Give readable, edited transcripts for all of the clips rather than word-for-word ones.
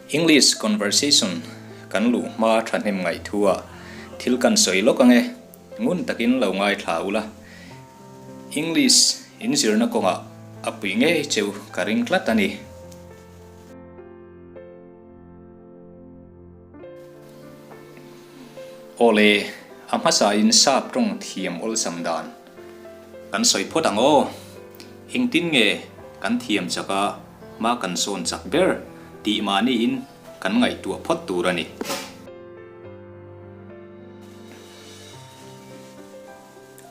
English conversation kan lu ma thanem ngai thua thil kan soi lo kange ngun takin lo ngai thaula English in zirna konga apui nge cheu karing tlatani ole amhasa in sap tong thiam ol samdan kan soi phodang o hingtin nge kan thiam chaka ma kan son chak ber ti mani in kan ngai tu phot turani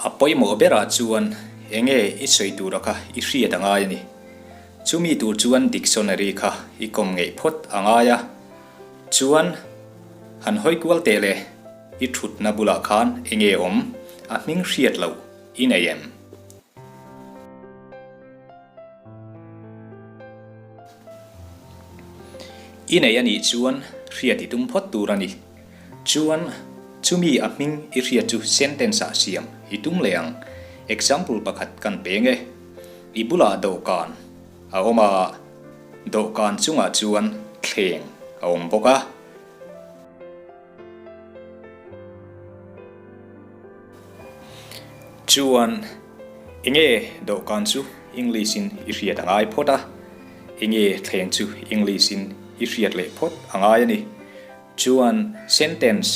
apoi mo bera chuan enge i soi tura kha i hria dangai ni chumi tur chuan dictionary kha i kom ngei phot angaya chuan han hoi kwal tele i thut na bula khan enge om a ming hriat lo in am ina yani chuan hriat i tum phot turani chuan chumi a ming i hriat chu sentence a siam i tum leang example pakhat kan penge i bula dokan a oma dokan chunga chuan thleng a om boka chuan enge dokan chu English in i hriat angai phota enge thleng chu English in i hriat le phot angai ani chuan sentence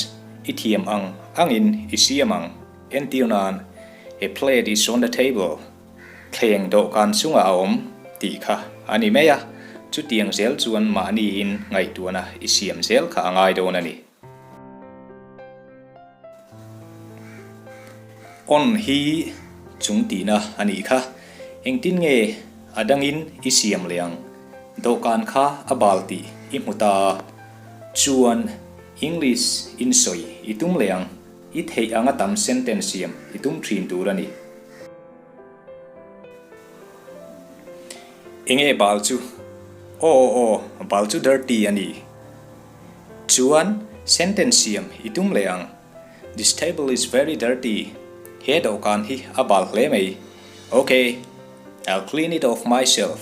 i thiam angin i siamang entiunan a plate is on the table thleng dokan chunga a om ti kha ani meya chu tiang zel chuan ma ni in ngai tuana i siam zel kha angai don ani on hi chung ti na ani kha engtin nge adangin i siam leang dokan kha abalti i muta chuan English in soi itum leang i thei anga tam sentence siam itum thin turani enge balchu o balchu dirty ani chuan sentence siam itum leang this table is very dirty he dokan hi abal hle mai okay I'll clean it off myself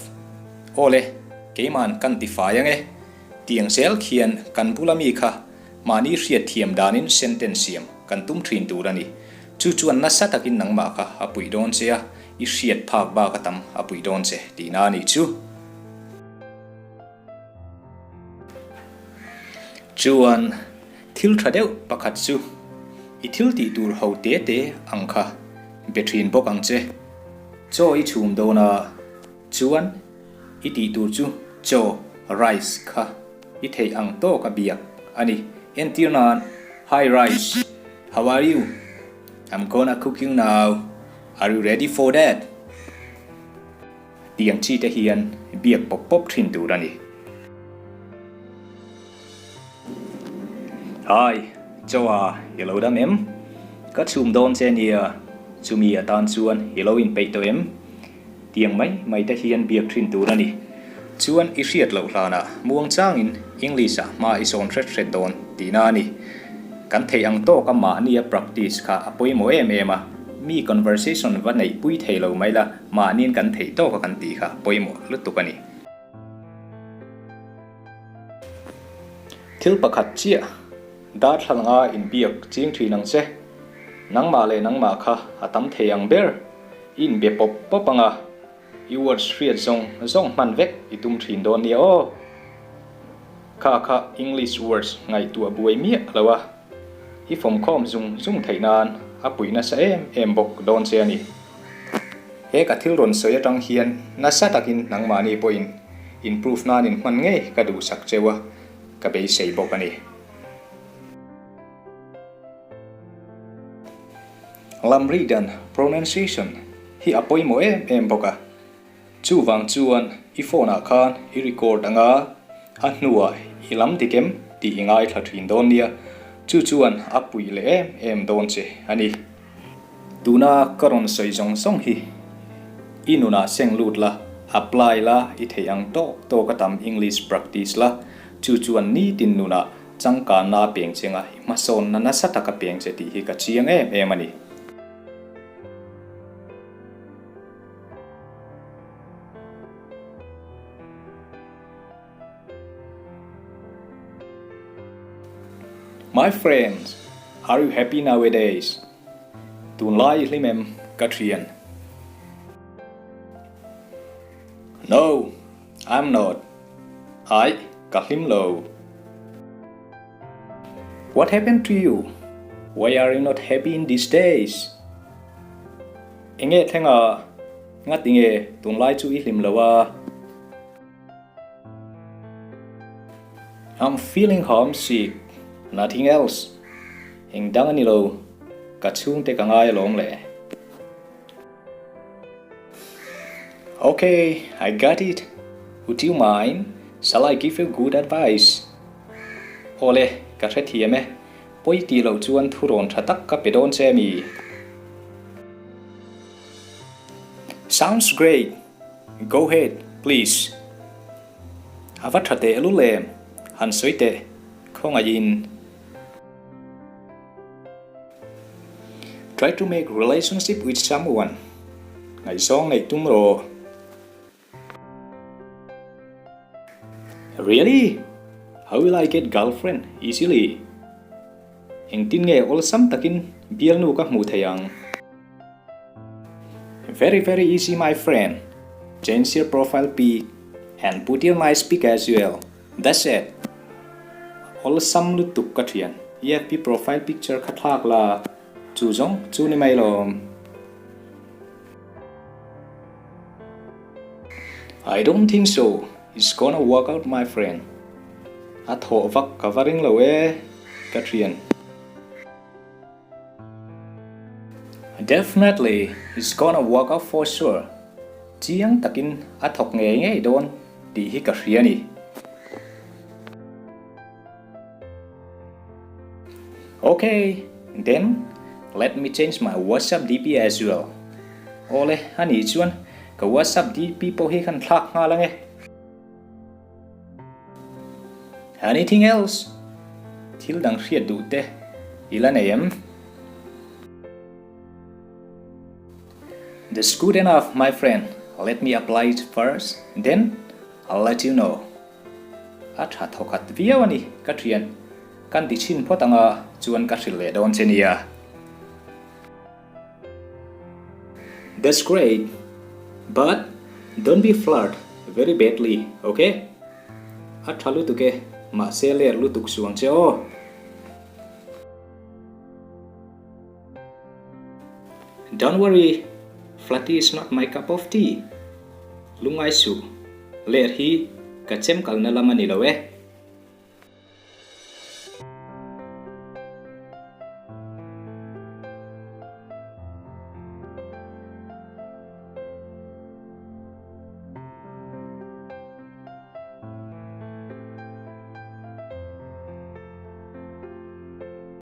ole keiman kan ti fayange tiang sel khian kan bulami kha mani hriat thiam danin sentence siam kan tum thin turani chu chuan na satakin nangma kha apui don che a i hriat phak ba ka tam apui don che ti na ni chu chuan thil thadeu pakhat chu i thil ti tur ho te te angkha betrin bokang che cho i chum dona chuan i ti tur chu cho rice kha i thei ang to ka biak ani entiunan hi rice how are you I'm gonna cook you now are you ready for that tiang chi te hian biak pop pop thin turani hi chowa hello da mem ka chum don che nia chumi atan chuan hello in pe to em tiang mai te hian biak thin turani chuan i hriat lo hlana muang changin English a ma i son thret don tina ni kan thei ang to ka ma nia practice kha apoi mo em a mi conversation va nei pui thei lo mai la ma nin kan thei to ka kan ti kha poi mo lutu kani thil pakhat chia da thlanga in biak ching thi nang che nangma le nangma kha atam thei ang ber in be pop popanga you were straight zong man vek itum thin don ni o kha English words ngai tu abuai mi lawa hi from com zung thainan apui na sa em bok don che ani he ka thil ron soya tang hian na sa takin nangma ni point improve nan in man nge ka du sak chewa ka be sei bok ani lamri dan pronunciation hi apoi mo em boka chu wang chuan i phone a khan i record anga a hnuwa i lam dikem ti ingai thathin don nia chu chuan apui le em don che ani tuna karon soi song hi inuna seng lut la apply la i theiang to ka tam English practice la chu chuan ni tin nuna changka na peng chenga ma son na sataka peng che ti hi ka chiang em ani My friends, are you happy nowadays? Tun lai limem katrian. No, I'm not. I kalim lo. What happened to you? Why are you not happy in these days? Inge thenga ngatinge tun lai chu ilim lawa. I'm feeling homesick. Nothing else. Hình dang ani lo ka chung te ka ngai long le. Okay, I got it. Would you mind? Shall I give you good advice? Ole, ka thret thiame. Poi ti lo chuan thuron thatak ka pedon che mi. Sounds great. Go ahead, please. Avat thate lu le. Han soite. Không ayin. Try to make relationship with someone. Ngày song này tum ro. Really? How will I get girlfriend easily? Hình tin nghe all sam takin bial nu ka mu thayang. Very easy, my friend. Change your profile pic and put your nice pic as well. That's it. All sam lu tuk ka thian. EFP profile picture ka thak la. Chu jong chu ni mai lom. I don't think so. It's gonna work out, my friend. A tho vak covering lo we Katrian. Definitely, it's gonna work out for sure. Chiang takin a thok nge nge don di hi Katriani. Okay, then let me change my WhatsApp DP as well. Ole, ani chuan ka WhatsApp DP po hi kan thak nga lang e. Anything else? Thil dang hriat du te. Ilan em? That's good enough, my friend. Let me apply it first, then I'll let you know. At ha thokat viawani Katrian. Kan ti chin potanga chuan ka hril le don chenia. That's great, but don't be flirt very badly, okay? At halu tuke ma seler lu tuk suang cheo. Don't worry, flirty is not my cup of tea. Lungai su, ler hi ka chem kal na lamani lo eh.